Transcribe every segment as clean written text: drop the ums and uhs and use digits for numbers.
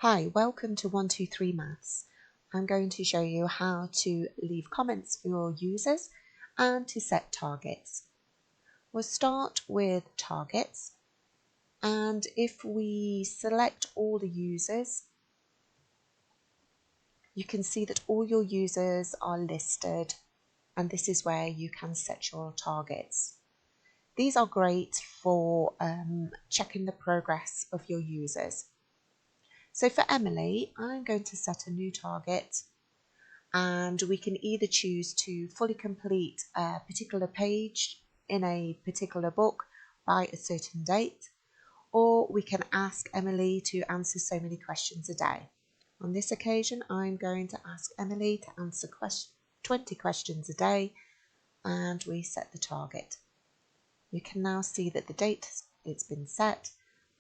Hi, welcome to 123maths. I'm going to show you how to leave comments for your users and to set targets. We'll start with targets, and if we select all the users, you can see that all your users are listed, and this is where you can set your targets. These are great for checking the progress of your users. So for Emily, I'm going to set a new target, and we can either choose to fully complete a particular page in a particular book by a certain date, or we can ask Emily to answer so many questions a day. On this occasion, I'm going to ask Emily to answer 20 questions a day, and we set the target. You can now see that the date it's been set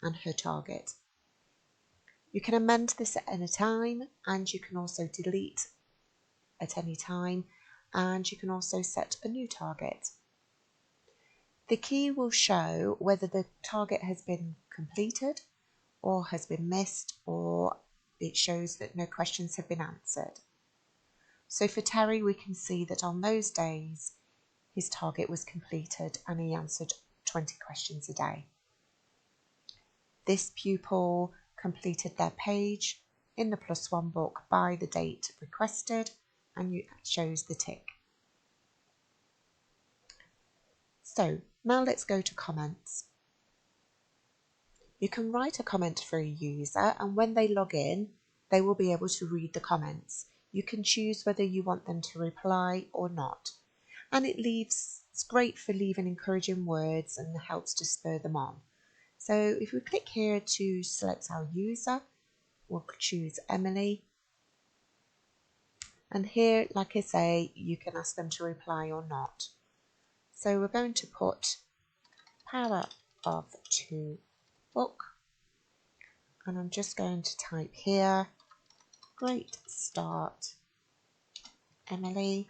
and her target. You can amend this at any time, and you can also delete at any time, and you can also set a new target. The key will show whether the target has been completed or has been missed, or it shows that no questions have been answered. So for Terry, we can see that on those days his target was completed and he answered 20 questions a day. This pupil completed their page in the +1 book by the date requested, and it shows the tick. So now let's go to comments. You can write a comment for a user, and when they log in, they will be able to read the comments. You can choose whether you want them to reply or not. And it's great for leaving encouraging words and helps to spur them on. So if we click here to select our user, we'll choose Emily. And here, like I say, you can ask them to reply or not. So we're going to put power of 2 book. And I'm just going to type here, great start, Emily.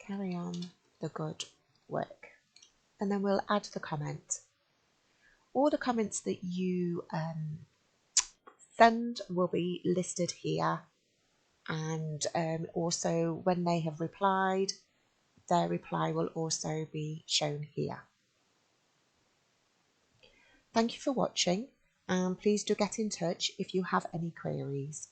Carry on the good work. And then we'll add the comment. All the comments that you send will be listed here, and also when they have replied, their reply will also be shown here. Thank you for watching, and please do get in touch if you have any queries.